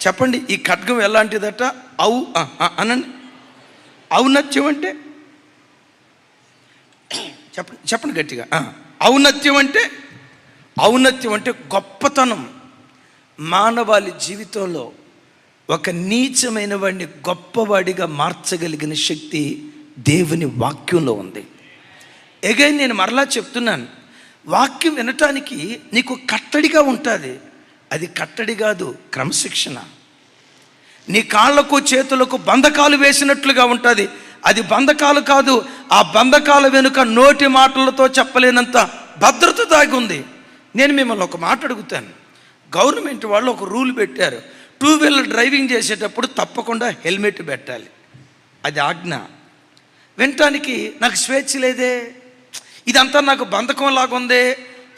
చెప్పండి, ఈ ఖడ్గం ఎలాంటిదట? అనండి. ఔన్నత్యం అంటే చెప్పండి, చెప్పండి గట్టిగా. ఔన్నత్యం అంటే గొప్పతనం. మానవాళి జీవితంలో ఒక నీచమైన వాడిని గొప్పవాడిగా మార్చగలిగిన శక్తి దేవుని వాక్యంలో ఉంది. ఎగైన్ నేను మరలా చెప్తున్నాను, వాక్యం వినటానికి నీకు కట్టడిగా ఉంటుంది. అది కట్టడి కాదు, క్రమశిక్షణ. నీ కాళ్ళకు చేతులకు బంధకాలు వేసినట్లుగా ఉంటుంది. అది బంధకాలు కాదు. ఆ బంధకాల వెనుక నోటి మాటలతో చెప్పలేనంత భద్రత దాగి ఉంది. నేను మిమ్మల్ని ఒక మాట అడుగుతాను. గవర్నమెంట్ వాళ్ళు ఒక రూల్ పెట్టారు, 2 వీలర్ డ్రైవింగ్ చేసేటప్పుడు తప్పకుండా హెల్మెట్ పెట్టాలి. అది ఆజ్ఞ. వినటానికి నాకు స్వేచ్ఛ లేదే, ఇదంతా నాకు బంధకం లాగుందే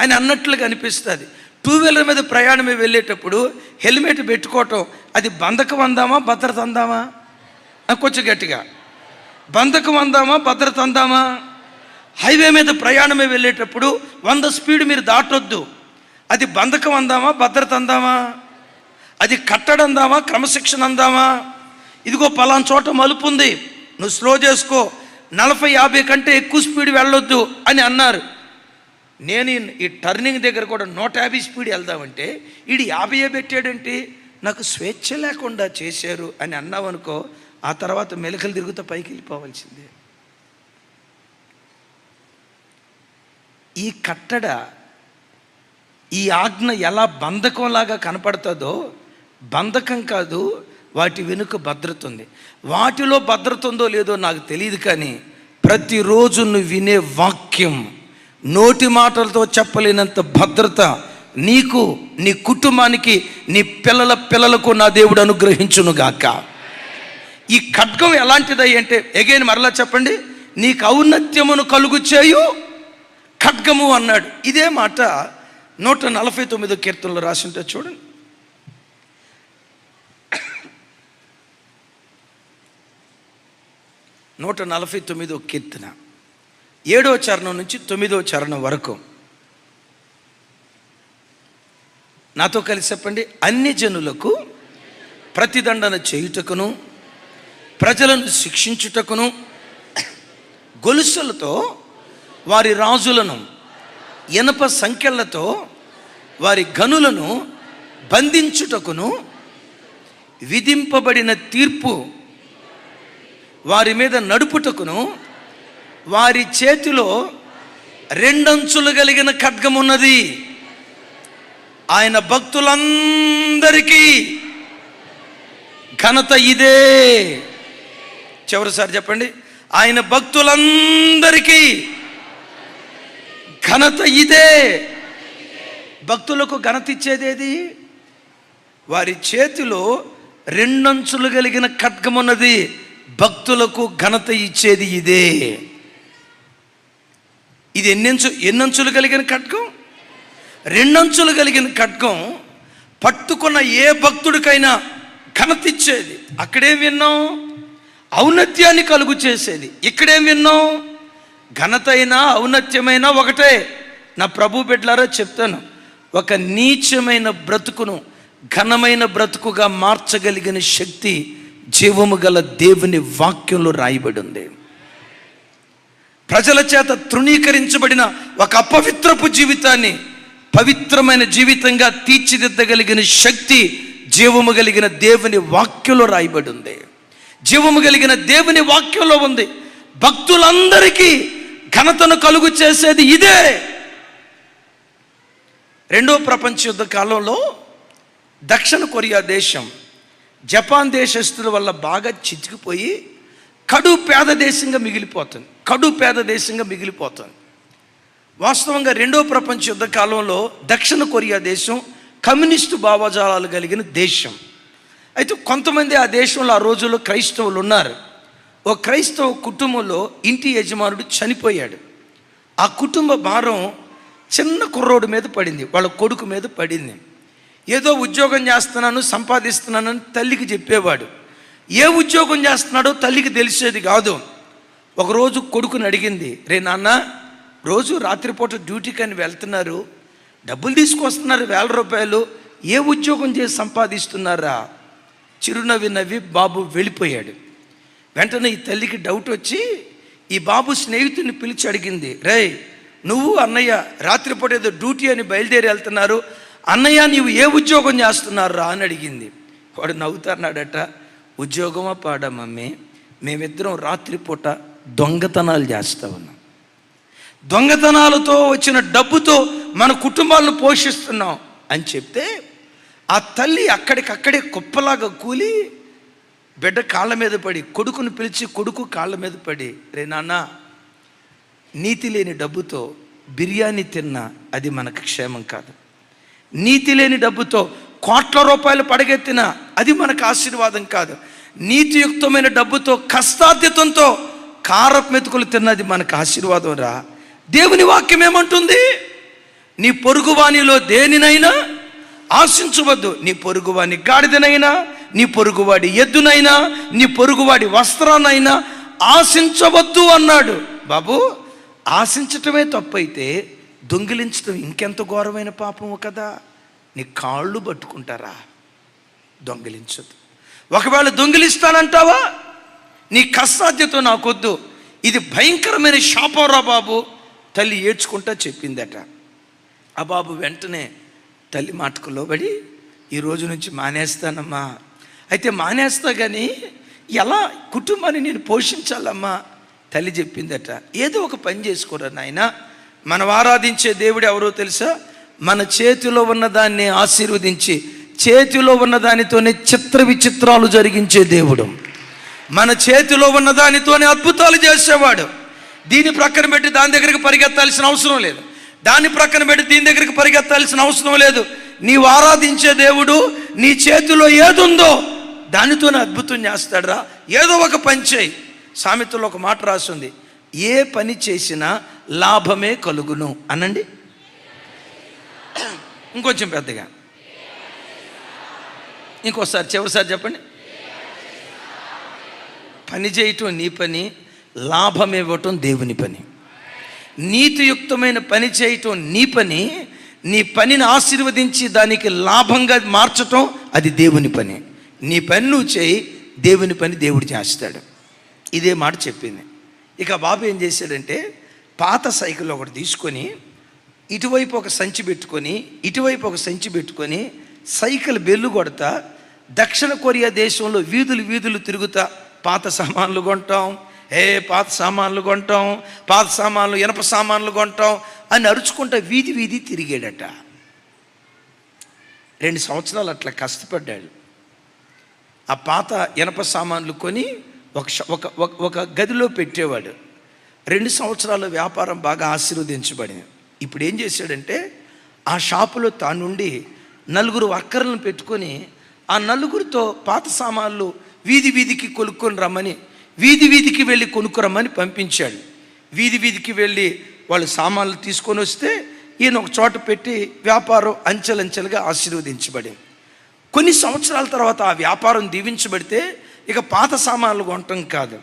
అని అన్నట్లుగా అనిపిస్తుంది. 2 వీలర్ మీద ప్రయాణమే వెళ్ళేటప్పుడు హెల్మెట్ పెట్టుకోవటం అది బంధకం అందామా, భద్రత అందామా? కొంచెం గట్టిగా, బంధకం అందామా, భద్రత అందామా? హైవే మీద ప్రయాణమే వెళ్ళేటప్పుడు 100 స్పీడ్ మీరు దాటొద్దు, అది బంధకం అందామా, భద్రత అందామా? అది కట్టడందామా, క్రమశిక్షణ అందామా? ఇదిగో పలానా చోట మలుపు ఉంది, నువ్వు స్లో చేసుకో, 40-50 కంటే ఎక్కువ స్పీడ్ వెళ్ళొద్దు అని అన్నారు. నేను ఈ టర్నింగ్ దగ్గర కూడా 150 స్పీడ్ వెళ్దామంటే ఈడు 50 పెట్టాడంటే నాకు స్వేచ్ఛ లేకుండా చేశారు అని అన్నావనుకో, ఆ తర్వాత మెలకలు తిరుగుతూ పైకి వెళ్ళిపోవాల్సిందే. ఈ కట్టడ, ఈ ఆజ్ఞ ఎలా బంధకంలాగా కనపడుతుందో, బంధకం కాదు, వాటి వెనుక భద్రత ఉంది. వాటిలో భద్రత ఉందో లేదో నాకు తెలియదు, కానీ ప్రతిరోజు నువ్వు వినే వాక్యం నోటి మాటలతో చెప్పలేనంత భద్రత నీకు, నీ కుటుంబానికి, నీ పిల్లలకు నా దేవుడు అనుగ్రహించునుగాక. ఈ ఖడ్గం ఎలాంటిదై అంటే, ఎగైన్ మరలా చెప్పండి, నీకు ఔన్నత్యమును కలుగు చేయు ఖడ్గము అన్నాడు. ఇదే మాట 149 కీర్తనలో రాసింటే చూడండి. 149 కీర్తన 7వ చరణం నుంచి 9వ చరణం వరకు నాతో కలిసి చెప్పండి. అన్ని జనులకు ప్రతిదండన చేయుటకును, ప్రజలను శిక్షించుటకును, గొలుసులతో వారి రాజులను, ఇనప సంకెళ్లతో వారి గనులను బంధించుటకును, విధింపబడిన తీర్పు వారి మీద నడుపుటకును, వారి చేతిలో 2 అంచులు కలిగిన ఖడ్గమున్నది. ఆయన భక్తులందరికీ ఘనత ఇదే. చివరిసారి చెప్పండి, ఆయన భక్తులందరికీ ఘనత ఇదే. భక్తులకు ఘనత ఇచ్చేదేది? వారి చేతిలో 2 అంచులు కలిగిన ఖడ్గమున్నది. భక్తులకు ఘనత ఇచ్చేది ఇదే. ఇది ఎన్ని అంచులు కలిగిన ఖడ్గం? 2 అంచులు కలిగిన ఖడ్గం పట్టుకున్న ఏ భక్తుడికైనా ఘనత ఇచ్చేది. అక్కడేం విన్నాం? ఔన్నత్యాన్ని కలుగు చేసేది. ఇక్కడేం విన్నాం? ఘనత అయినా ఔన్నత్యమైనా ఒకటే. నా ప్రభు బిడ్డలారా చెప్తాను, ఒక నీచమైన బ్రతుకును ఘనమైన బ్రతుకుగా మార్చగలిగిన శక్తి జీవము గల దేవుని వాక్యంలో రాయబడి ఉంది. ప్రజల చేత తృణీకరించబడిన ఒక అపవిత్రపు జీవితాన్ని పవిత్రమైన జీవితంగా తీర్చిదిద్దగలిగిన శక్తి జీవము కలిగిన దేవుని వాక్యంలో రాయబడి ఉంది. జీవము కలిగిన దేవుని వాక్యంలో ఉంది. భక్తులందరికీ ఘనతను కలుగు చేసేది ఇదే. 2వ ప్రపంచ యుద్ధ కాలంలో దక్షిణ కొరియా దేశం జపాన్ దేశస్తుల వల్ల బాగా చితికిపోయి కడు పేద దేశంగా మిగిలిపోతుంది. వాస్తవంగా 2వ ప్రపంచ యుద్ధ కాలంలో దక్షిణ కొరియా దేశం కమ్యూనిస్టు భావజాలాలు కలిగిన దేశం. అయితే కొంతమంది ఆ దేశంలో ఆ రోజుల్లో క్రైస్తవులు ఉన్నారు. ఓ క్రైస్తవ కుటుంబంలో ఇంటి యజమానుడు చనిపోయాడు. ఆ కుటుంబ భారం చిన్న కుర్రోడు మీద పడింది, వాళ్ళ కొడుకు మీద పడింది. ఏదో ఉద్యోగం చేస్తున్నాను, సంపాదిస్తున్నానని తల్లికి చెప్పేవాడు. ఏ ఉద్యోగం చేస్తున్నాడో తల్లికి తెలిసేది కాదు. ఒకరోజు కొడుకుని అడిగింది, రే నాన్న, రోజు రాత్రిపూట డ్యూటీకి అని వెళ్తున్నారు, డబ్బులు తీసుకొస్తున్నారు 1000 రూపాయలు, ఏ ఉద్యోగం చేసి సంపాదిస్తున్నారా చిరునవ్వి నవ్వి బాబు వెళ్ళిపోయాడు. వెంటనే ఈ తల్లికి డౌట్ వచ్చి ఈ బాబు స్నేహితుడిని పిలిచి అడిగింది, రేయ్ నువ్వు అన్నయ్య రాత్రిపూట ఏదో డ్యూటీ అని బయలుదేరి వెళ్తున్నారు, అన్నయ్య నీవు ఏ ఉద్యోగం చేస్తున్నారు రా అని అడిగింది. వాడు నవ్వుతున్నాడట, ఉద్యోగమా పాడా మమ్మీ, మేమిద్దరం రాత్రిపూట దొంగతనాలు చేస్తా ఉన్నాం, దొంగతనాలతో వచ్చిన డబ్బుతో మన కుటుంబాలను పోషిస్తున్నాం అని చెప్తే ఆ తల్లి అక్కడికక్కడే కుప్పలాగా కూలి బిడ్డ కాళ్ళ మీద పడి, కొడుకుని పిలిచి కొడుకు కాళ్ళ మీద పడి, రే నాన్న, నీతి లేని డబ్బుతో బిర్యానీ తిన్నా అది మనకు క్షేమం కాదు, నీతి లేని డబ్బుతో కోట్ల రూపాయలు పడగెత్తినా అది మనకు ఆశీర్వాదం కాదు, నీతియుక్తమైన డబ్బుతో కష్టార్జితంతో కారపు మెతుకులు తిన్నది మనకు ఆశీర్వాదం రా. దేవుని వాక్యం ఏమంటుంది? నీ పొరుగువానిలో దేనినైనా ఆశించవద్దు, నీ పొరుగువాని గాడిదనైనా, నీ పొరుగువాడి ఎద్దునైనా, నీ పొరుగువాడి వస్త్రాన్నైనా ఆశించవద్దు అన్నాడు. బాబు, ఆశించటమే తప్పైతే దొంగిలించడం ఇంకెంత ఘోరమైన పాపము కదా. నీ కాళ్ళు పట్టుకుంటారా? దొంగిలించదు. ఒకవేళ దొంగిలిస్తానంటావా, నీ కష్టాధ్యతో నాకొద్దు, ఇది భయంకరమైన శాపం రా బాబు, తల్లి ఏడ్చుకుంటా చెప్పిందట. ఆ బాబు వెంటనే తల్లి మాటకు లోబడి ఈ రోజు నుంచి మానేస్తానమ్మా. అయితే మానేస్తా కానీ ఎలా కుటుంబాన్ని నేను పోషించాలమ్మా? తల్లి చెప్పిందట, ఏదో ఒక పని చేసుకోరా నాయన, మనం ఆరాధించే దేవుడు ఎవరో తెలుసా? మన చేతిలో ఉన్నదాన్ని ఆశీర్వదించి చేతిలో ఉన్నదానితోనే చిత్ర విచిత్రాలు జరిగించే దేవుడు. మన చేతిలో ఉన్నదానితోనే అద్భుతాలు చేసేవాడు. దీని ప్రక్కన పెట్టి దాని దగ్గరికి పరిగెత్తాల్సిన అవసరం లేదు, దాన్ని ప్రక్కన పెట్టి దీని దగ్గరికి పరిగెత్తాల్సిన అవసరం లేదు. నీవు ఆరాధించే దేవుడు నీ చేతిలో ఏదుందో దానితోనే అద్భుతం చేస్తాడురా. ఏదో ఒక పని చేయి. సామెతలో ఒక మాట రాస్తుంది, ఏ పని చేసినా లాభమే కలుగును అనండి. ఇంకొంచెం పెద్దగా, ఇంకోసారి చివరిసారి చెప్పండి. పని చేయటం నీ పని, లాభం ఇవ్వటం దేవుని పని. నీతియుక్తమైన పని చేయటం నీ పని, నీ పనిని ఆశీర్వదించి దానికి లాభంగా మార్చటం అది దేవుని పని. నీ పని నువ్వు చేయి, దేవుని పని దేవుడు చేస్తాడు. ఇదే మాట చెప్పింది. ఇక బాబు ఏం చేశాడంటే, పాత సైకిల్ ఒకటి తీసుకొని ఇటువైపు ఒక సంచి పెట్టుకొని ఇటువైపు ఒక సంచి పెట్టుకొని సైకిల్ బెల్లు కొడతా దక్షిణ కొరియా దేశంలో వీధులు వీధులు తిరుగుతా పాత సామాన్లు కొంటాం, పాత సామాన్లు కొంటాం, పాత సామాన్లు, ఇనప సామాన్లు కొంటాం అని అరుచుకుంటా వీధి వీధి తిరిగాడట. 2 సంవత్సరాలు అట్లా కష్టపడ్డాడు. ఆ పాత ఇనప సామాన్లు కొని ఒక గదిలో పెట్టేవాడు. 2 సంవత్సరాల వ్యాపారం బాగా ఆశీర్వదించబడింది. ఇప్పుడు ఏం చేశాడంటే, ఆ షాపులో తానుండి 4 వర్కర్లను పెట్టుకొని ఆ 4గురితో పాత సామాన్లు వీధి వీధికి కొనుక్కొని రమ్మని, వీధి వీధికి వెళ్ళి కొనుక్కురమ్మని పంపించాడు. వీధి వీధికి వెళ్ళి వాళ్ళు సామాన్లు తీసుకొని వస్తే ఈయన ఒక చోట పెట్టి వ్యాపారం అంచెలంచెలుగా ఆశీర్వదించబడింది. కొన్ని సంవత్సరాల తర్వాత ఆ వ్యాపారం దీవించబడితే ఇక పాత సామాన్లు కొనటం కాదు,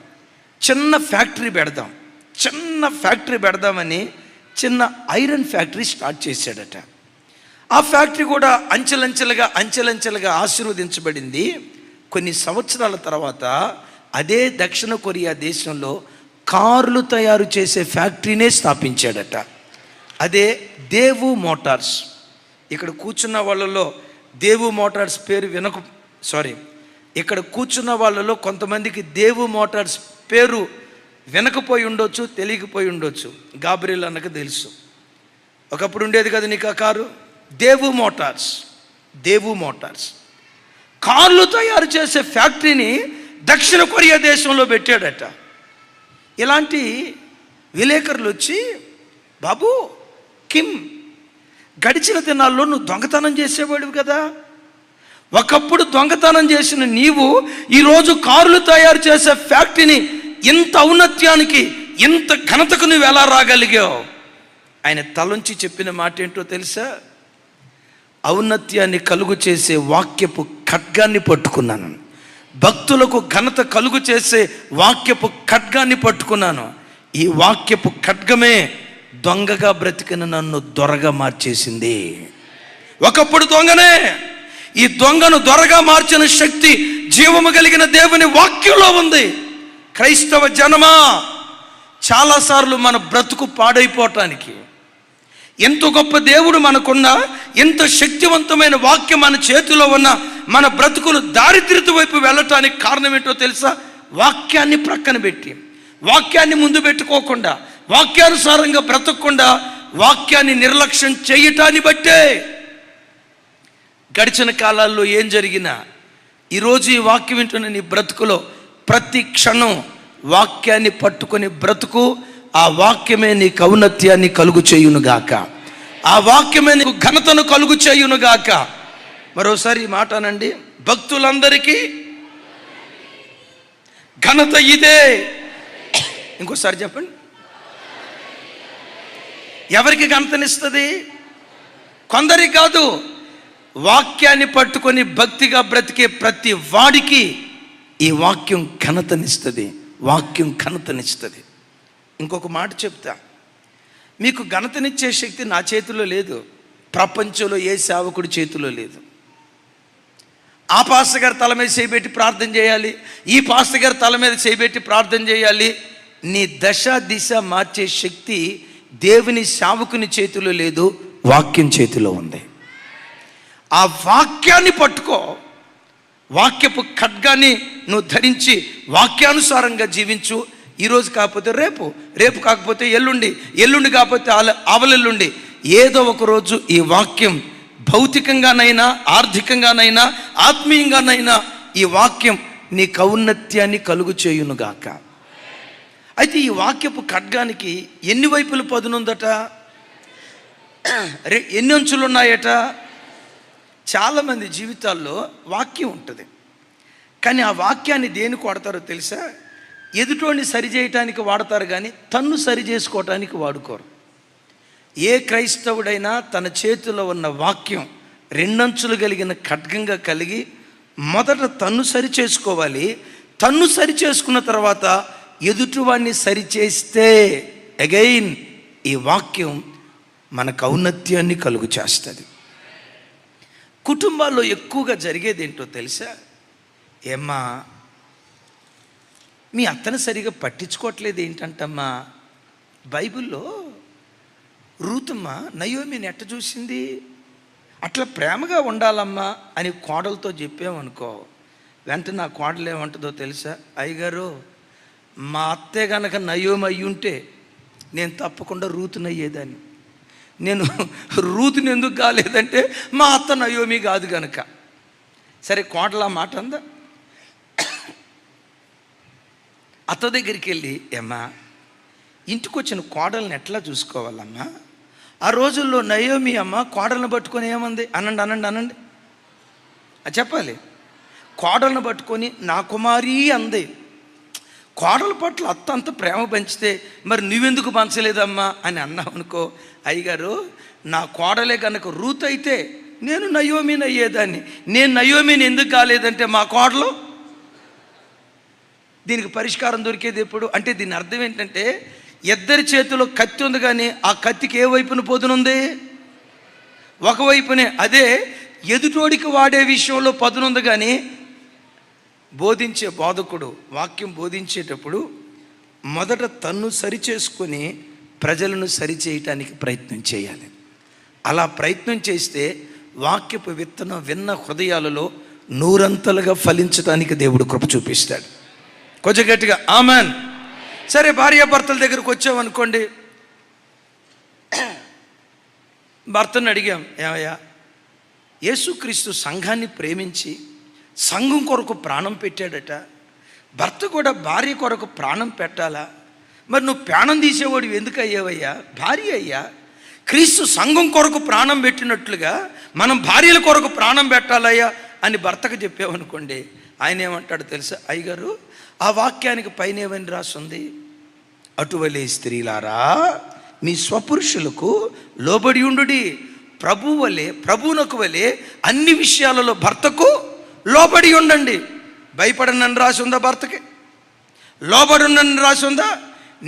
చిన్న ఫ్యాక్టరీ పెడదామని చిన్న ఐరన్ ఫ్యాక్టరీ స్టార్ట్ చేశాడట. ఆ ఫ్యాక్టరీ కూడా అంచెలంచెలుగా ఆశీర్వదించబడింది. కొన్ని సంవత్సరాల తర్వాత అదే దక్షిణ కొరియా దేశంలో కార్లు తయారు చేసే ఫ్యాక్టరీనే స్థాపించాడట. అదే దేవు మోటార్స్. ఇక్కడ కూర్చున్న వాళ్ళలో దేవు మోటార్స్ పేరు ఇక్కడ కూర్చున్న వాళ్ళలో కొంతమందికి దేవు మోటార్స్ పేరు వినకపోయి ఉండొచ్చు, తెలియకపోయి ఉండొచ్చు. గాబ్రియల్ అన్నకు తెలుసు. ఒకప్పుడు ఉండేది కదా నీకు ఆ కారు, దేవు మోటార్స్ కార్లు తయారు చేసే ఫ్యాక్టరీని దక్షిణ కొరియా దేశంలో పెట్టాడట. ఇలాంటి విలేకరులు వచ్చి, బాబు కిమ్, గడిచిన దినాల్లో నువ్వు దొంగతనం చేసేవాడివి కదా, ఒకప్పుడు దొంగతనం చేసిన నీవు ఈరోజు కార్లు తయారు చేసే ఫ్యాక్టరీని ఇంత ఔన్నత్యానికి, ఇంత ఘనతకు నువ్వు ఎలా రాగలిగావు? ఆయన తలంచి చెప్పిన మాట ఏంటో తెలుసా? ఔన్నత్యాన్ని కలుగు చేసే వాక్యపు ఖడ్గాన్ని పట్టుకున్నాను, భక్తులకు ఘనత కలుగు చేసే వాక్యపు ఖడ్గాన్ని పట్టుకున్నాను. ఈ వాక్యపు ఖడ్గమే దొంగగా బ్రతికిన నన్ను దొరగా మార్చేసింది. ఒకప్పుడు దొంగనే, ఈ దొంగను దొరగా మార్చిన శక్తి జీవము కలిగిన దేవుని వాక్యంలో ఉంది. క్రైస్తవ జనమా, చాలాసార్లు మన బ్రతుకు పాడైపోవటానికి, ఎంత గొప్ప దేవుడు మనకున్న, ఎంత శక్తివంతమైన వాక్యం మన చేతిలో ఉన్న మన బ్రతుకులు దారిద్ర్యత వైపు వెళ్ళటానికి కారణం ఏంటో తెలుసా? వాక్యాన్ని ప్రక్కన పెట్టి, వాక్యాన్ని ముందు పెట్టుకోకుండా, వాక్యానుసారంగా బ్రతకకుండా, వాక్యాన్ని నిర్లక్ష్యం చేయటాన్ని బట్టే గడిచిన కాలాల్లో ఏం జరిగినా ఈరోజు ఈ వాక్యం వింటున్న నీ బ్రతుకులో ప్రతి క్షణం వాక్యాన్ని పట్టుకొని బ్రతుకు. ఆ వాక్యమే నీకు ఔన్నత్యాన్ని కలుగు చేయునుగాక, ఆ వాక్యమే నీకు ఘనతను కలుగు చేయునుగాక. మరోసారి ఈ మాట అనండి, భక్తులందరికీ ఘనత ఇదే. ఇంకోసారి చెప్పండి, ఎవరికి ఘనతనిస్తుంది? కొందరికి కాదు, వాక్యాన్ని పట్టుకొని భక్తిగా బ్రతికే ప్రతి వాడికి ఈ వాక్యం ఘనతనిస్తుంది, వాక్యం ఘనతనిస్తుంది. ఇంకొక మాట చెప్తా, మీకు ఘనతనిచ్చే శక్తి నా చేతిలో లేదు, ప్రపంచంలో ఏ సేవకుడి చేతిలో లేదు. ఆ పాస్టర్ గారి తల మీద చేయబెట్టి ప్రార్థన చేయాలి, ఈ పాస్టర్ గారి తల మీద చేయబెట్టి ప్రార్థన చేయాలి. నీ దశ దిశ మార్చే శక్తి దేవుని సేవకుని చేతిలో లేదు, వాక్యం చేతిలో ఉంది. ఆ వాక్యాన్ని పట్టుకో, వాక్యపు ఖడ్గాన్ని నువ్వు ధరించి వాక్యానుసారంగా జీవించు. ఈరోజు కాకపోతే రేపు, రేపు కాకపోతే ఎల్లుండి, ఎల్లుండి కాకపోతే ఆవలెల్లుండి, ఏదో ఒక రోజు ఈ వాక్యం భౌతికంగానైనా, ఆర్థికంగానైనా, ఆత్మీయంగానైనా ఈ వాక్యం నీ ఔన్నత్యాన్ని కలుగు చేయునుగాక. అయితే ఈ వాక్యపు ఖడ్గానికి ఎన్ని వైపులు పదునుందట? ఎన్ని అంచులు ఉన్నాయట? చాలామంది జీవితాల్లో వాక్యం ఉంటుంది, కానీ ఆ వాక్యాన్ని దేనికి వాడతారో తెలుసా? ఎదుటోని సరిచేయటానికి వాడతారు, కానీ తన్ను సరి చేసుకోవటానికి వాడుకోరు. ఏ క్రైస్తవుడైనా తన చేతిలో ఉన్న వాక్యం రెండంచులు కలిగిన ఖడ్గంగా కలిగి మొదట తన్ను సరి చేసుకోవాలి. తన్ను సరి చేసుకున్న తర్వాత ఎదుటివాడిని సరిచేస్తే అగైన్ ఈ వాక్యం మనకు ఔన్నత్యాన్ని కలుగు చేస్తుంది. కుటుంబాల్లో ఎక్కువగా జరిగేది ఏంటో తెలుసా? ఏమ్మా, మీ అత్తను సరిగా పట్టించుకోవట్లేదు ఏంటంటమ్మా? బైబిల్లో రూతమ్మ నయోమిని ఎట్ట చూసింది? అట్లా ప్రేమగా ఉండాలమ్మా అని కోడలతో చెప్పామనుకో, వెంటనే ఆ కోడలు ఏమంటుందో తెలుసా? అయ్యగారు, మా అత్తే గనక నయోమి అయ్యుంటే నేను తప్పకుండా రూతుని అయ్యేదాన్ని. నేను రూతుని ఎందుకు కాలేదంటే మా అత్త నయోమి కాదు గనక. సరే, కోడల మాట అందా? అత్త దగ్గరికి వెళ్ళి, ఏమ్మా, ఇంటికి వచ్చిన కోడల్ని ఎట్లా చూసుకోవాలమ్మా? ఆ రోజుల్లో నయోమి అమ్మ కోడలను పట్టుకొని ఏమంది? అనండి అనండి అనండి, అది చెప్పాలి. కోడలను పట్టుకొని నా కుమారి అంది. కోడల పట్ల అత్త అంత ప్రేమ పంచితే మరి నువ్వెందుకు పంచలేదమ్మా అని అన్నావు అనుకో, అయ్యగారు, నా కోడలే కనుక రూత్ అయితే నేను నయోమిని అయ్యేదాన్ని. నేను నయోమిని ఎందుకు కాలేదంటే మా కోడలు. దీనికి పరిష్కారం దొరికేది ఎప్పుడు అంటే, దీని అర్థం ఏంటంటే, ఇద్దరి చేతిలో కత్తి ఉంది, కానీ ఆ కత్తికి ఏ వైపున పదునుంది? ఒకవైపునే. అదే ఎదుటోడికి వాడే విషయంలో పదునుంది, కానీ బోధించే బోధకుడు వాక్యం బోధించేటప్పుడు మొదట తన్ను సరిచేసుకొని ప్రజలను సరిచేయటానికి ప్రయత్నం చేయాలి. అలా ప్రయత్నం చేస్తే వాక్యపు విత్తనం విన్న హృదయాలలో నూరంతలుగా ఫలించడానికి దేవుడు కృప చూపిస్తాడు. కొంచెం గట్టిగా ఆమెన్. సరే, భార్యాభర్తల దగ్గరకు వచ్చామనుకోండి, భర్తను అడిగాం, ఏమయ్యా, యేసుక్రీస్తు సంఘాన్ని ప్రేమించి సంఘం కొరకు ప్రాణం పెట్టాడట, భర్త కూడా భార్య కొరకు ప్రాణం పెట్టాలా? మరి నువ్వు ప్రాణం తీసేవాడు ఎందుకు అయ్యావయ్యా? భార్య అయ్యా. క్రీస్తు సంఘం కొరకు ప్రాణం పెట్టినట్లుగా మనం భార్యల కొరకు ప్రాణం పెట్టాలయ్యా అని భర్తకు చెప్పామనుకోండి, ఆయన ఏమంటాడు తెలుసా? అయ్యగారు, ఆ వాక్యానికి పైన ఏమని రాస్తుంది? అటువలే స్త్రీలారా మీ స్వపురుషులకు లోబడి ఉండుడి, ప్రభువునకు వలె అన్ని విషయాలలో భర్తకు లోబడి ఉండండి. భయపడనని రాసి ఉందా? భర్తకి లోబడి ఉండని రాసి ఉందా?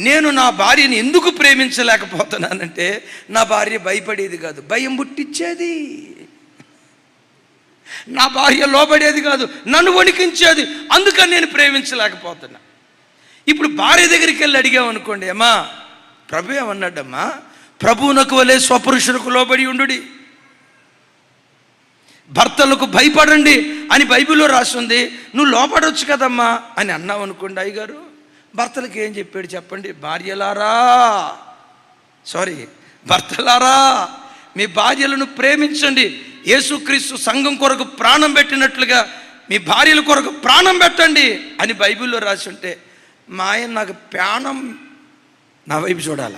నేను నా భార్యని ఎందుకు ప్రేమించలేకపోతున్నానంటే, నా భార్య భయపడేది కాదు, భయం పుట్టించేది. నా భార్య లోబడేది కాదు, నన్ను వణికించేది, అందుకని నేను ప్రేమించలేకపోతున్నా. ఇప్పుడు భార్య దగ్గరికి వెళ్ళి అడిగామనుకోండి, అమ్మా ప్రభు ఏమన్నాడమ్మా, ప్రభువునకు వలె స్వపురుషులకు లోబడి ఉండుడి, భర్తలకు భయపడండి అని బైబిల్లో రాస్తుంది. నువ్వు లోపడవచ్చు కదమ్మా అని అన్నావు అనుకోండి, అయ్యగారు భర్తలకు ఏం చెప్పాడు చెప్పండి? భర్తలారా మీ భార్యలను ప్రేమించండి, యేసుక్రీస్తు సంఘం కొరకు ప్రాణం పెట్టినట్లుగా మీ భార్యల కొరకు ప్రాణం పెట్టండి అని బైబిల్లో రాసి ఉంటే, మా ఆయన నాకు ప్రాణం, నా వైపు చూడాల,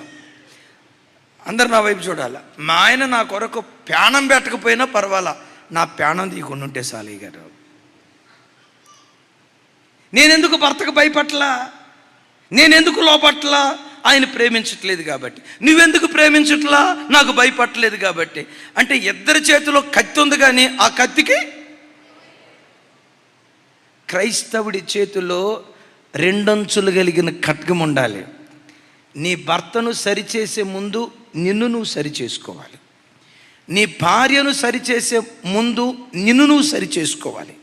అందరు నా వైపు చూడాల. మా ఆయన నా కొరకు ప్రాణం పెట్టకపోయినా పర్వాలా, నా ప్రాణం తీయకుండా ఉంటే సాలయ్య గారు. నేనెందుకు భర్తకు భయపట్లా, నేనెందుకు లోపట్లా? ఆయన ప్రేమించట్లేదు కాబట్టి. నువ్వెందుకు ప్రేమించట్లా? నాకు భయపట్టలేదు కాబట్టి. అంటే ఇద్దరి చేతిలో కత్తి ఉంది, కానీ ఆ కత్తికి క్రైస్తవుడి చేతిలో రెండంచులు కలిగిన ఖడ్గం ఉండాలి. నీ భర్తను సరిచేసే ముందు నిన్ను నువ్వు సరిచేసుకోవాలి, నీ భార్యను సరిచేసే ముందు నిన్ను నువ్వు సరిచేసుకోవాలి.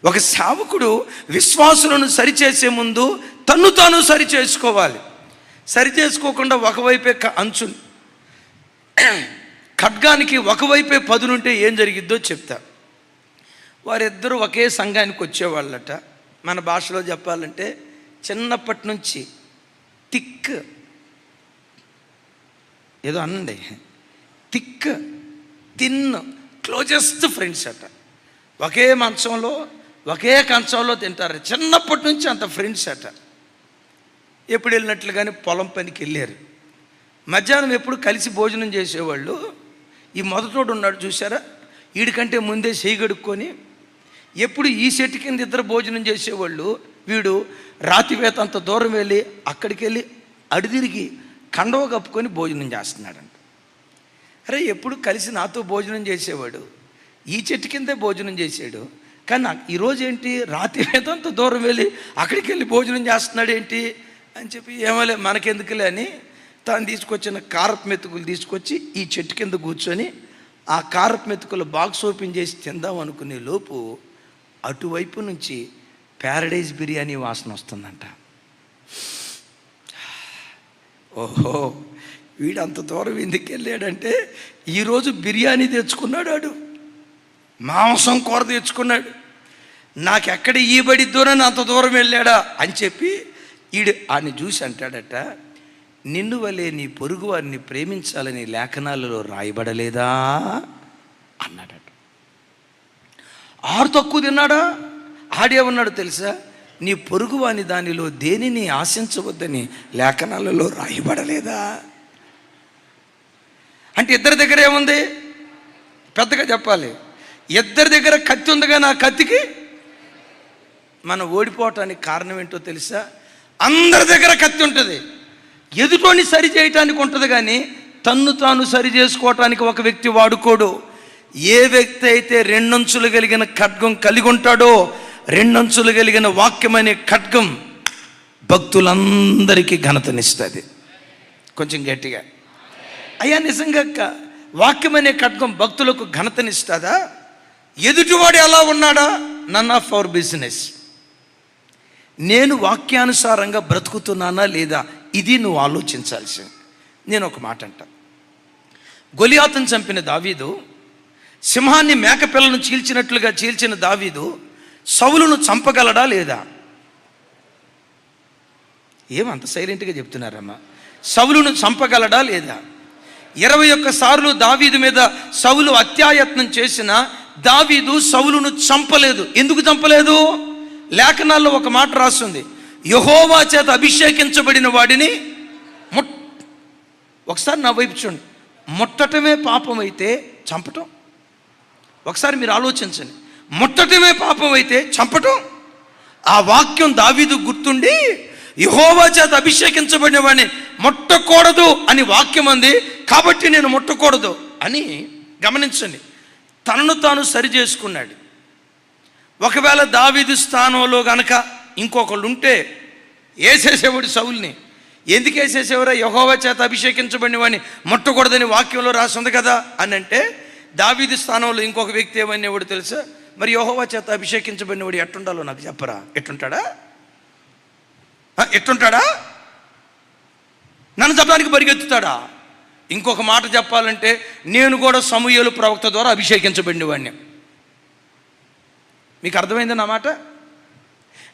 ఒక సేవకుడు విశ్వాసులను సరిచేసే ముందు తన్ను తాను సరిచేసుకోవాలి. సరిచేసుకోకుండా ఒకవైపే అంచు ఖడ్గానికి ఒకవైపే పదునుంటే ఏం జరిగిద్దో చెప్తా. వారిద్దరూ ఒకే సంఘానికి వచ్చేవాళ్ళట. మన భాషలో చెప్పాలంటే చిన్నప్పటి నుంచి థిక్, ఏదో అనండి, థిక్ థిన్ క్లోజెస్ట్ ఫ్రెండ్స్ అట. ఒకే మంచంలో ఒకే కంచంలో తింటారు, చిన్నప్పటి నుంచి అంత ఫ్రెండ్స్ అట. ఎప్పుడు వెళ్ళినట్లుగానే పొలం పనికి వెళ్ళారు. మధ్యాహ్నం ఎప్పుడు కలిసి భోజనం చేసేవాళ్ళు. ఈ మొదటోడు ఉన్నాడు చూసారా, వీడికంటే ముందే చేయగడుక్కొని ఎప్పుడు ఈ చెట్టు కింద ఇద్దరు భోజనం చేసేవాళ్ళు. వీడు రాతివేత అంత దూరం వెళ్ళి అక్కడికి వెళ్ళి అడిదిరిగి కండవ కప్పుకొని భోజనం చేస్తున్నాడంట. అరే ఎప్పుడు కలిసి నాతో భోజనం చేసేవాడు, ఈ చెట్టు కిందే భోజనం చేసాడు, కానీ ఈరోజు ఏంటి రాతివేత అంత దూరం వెళ్ళి అక్కడికి వెళ్ళి భోజనం చేస్తున్నాడు ఏంటి అని చెప్పి, ఏమోలే మనకెందుకులే అని తాను తీసుకొచ్చిన కారపు మెతుకులు తీసుకొచ్చి ఈ చెట్టు కింద కూర్చొని ఆ కారపు మెతుకులు బాక్స్ ఓపెన్ చేసి తిందాం అనుకునే లోపు అటువైపు నుంచి ప్యారడైజ్ బిర్యానీ వాసన వస్తుందంట. ఓహో వీడు అంత దూరం ఎందుకు వెళ్ళాడంటే ఈరోజు బిర్యానీ తెచ్చుకున్నాడు, వాడు మాంసం కూర తెచ్చుకున్నాడు, నాకెక్కడ ఈబడి దూరం అంత దూరం వెళ్ళాడా అని చెప్పి ఈడు ఆయన చూసి అంటాడట, నిన్ను వలే నీ పొరుగు వారిని ప్రేమించాలని లేఖనాలలో రాయబడలేదా అన్నాడట. ఆరు తక్కువ తిన్నాడా? ఆడేమన్నాడు తెలుసా, నీ పొరుగువాని దానిలో దేనిని ఆశించవద్దని లేఖనాలలో రాయబడలేదా? అంటే ఇద్దరి దగ్గర ఏముంది? పెద్దగా చెప్పాలి, ఇద్దరి దగ్గర కత్తి ఉంది, కానీ ఆ కత్తికి మనం ఓడిపోవటానికి కారణం ఏంటో తెలుసా? అందరి దగ్గర కత్తి ఉంటుంది, ఎదుటోని సరి చేయటానికి ఉంటుంది, కానీ తన్ను తాను సరి చేసుకోవటానికి ఒక వ్యక్తి వాడుకోడు. ఏ వ్యక్తి అయితే రెండంచులు కలిగిన ఖడ్గం కలిగి ఉంటాడో, రెండంచులు కలిగిన వాక్యం అనే ఖడ్గం భక్తులందరికీ ఘనతనిస్తుంది. కొంచెం గట్టిగా అయ్యా, నిజంగా వాక్యం అనే ఖడ్గం భక్తులకు ఘనతనిస్తుందా? ఎదుటివాడు ఎలా ఉన్నాడా? None of our business. నేను వాక్యానుసారంగా బ్రతుకుతున్నానా లేదా, ఇది నువ్వు ఆలోచించాల్సింది. నేను ఒక మాట అంట, గొలియాతును చంపిన దావీదు, సింహాన్ని మేకపిల్లను చీల్చినట్లుగా చీల్చిన దావీదు సౌలును చంపగలడా లేదా? ఏమంత సైలెంట్గా చెప్తున్నారమ్మా? సౌలును చంపగలడా లేదా? 21 సార్లు దావీదు మీద సౌలు అత్యాయత్నం చేసిన దావీదు సౌలును చంపలేదు. ఎందుకు చంపలేదు? లేఖనాల్లో ఒక మాట రాస్తుంది, యెహోవా చేత అభిషేకించబడిన వాడిని ఒకసారి నా వైపు చూడండి, ముట్టటమే పాపం అయితే చంపటం. ఒకసారి మీరు ఆలోచించండి, ముట్టటమే పాపం అయితే చంపటం. ఆ వాక్యం దావీదు గుర్తుండి యెహోవా చేత అభిషేకించబడిన వాడిని ముట్టకూడదు అని వాక్యం ఉంది, కాబట్టి నేను ముట్టకూడదు అని గమనించండి. తనను తాను సరి చేసుకున్నాడు. ఒకవేళ దావీదు స్థానంలో గనక ఇంకొకళ్ళు ఉంటే వేసేసేవాడు సౌలుని. ఎందుకు వేసేసేవారా? యెహోవా చేత అభిషేకించబడిన వాడిని ముట్టకూడదని వాక్యంలో రాసింది కదా అని అంటే, దావీదు స్థానంలో ఇంకొక వ్యక్తి ఏమనేవాడు తెలుసా? మరి యెహోవా చేత అభిషేకించబడినవాడు ఎట్టుండాలో నాకు చెప్పరా? ఎట్టుంటాడా? నన్ను చెప్పడానికి పరిగెత్తుతాడా? ఇంకొక మాట చెప్పాలంటే, నేను కూడా సమూయేలు ప్రవక్త ద్వారా అభిషేకించబడినవాడిని. మీకు అర్థమైంది నా మాట?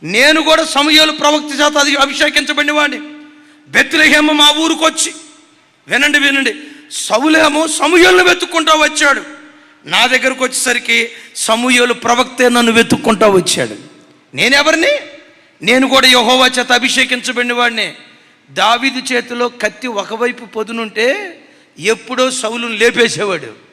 నేను కూడా సమూయేలు ప్రవక్త చేత అభిషేకించబడినవాడిని. బెత్లెహేము మా ఊరికి వచ్చి, వినండి, సౌలేమో సమూయేలును వెతుక్కుంటూ వచ్చాడు. నా దగ్గరకు వచ్చేసరికి సమూయేలు ప్రవక్తే నన్ను వెతుక్కుంటూ వచ్చాడు. నేనెవరిని? నేను కూడా యెహోవా చేత అభిషేకించబడిన వాడిని. దావీదు చేతిలో కత్తి ఒకవైపు పొదునుంటే ఎప్పుడో సౌలును లేపేసేవాడు.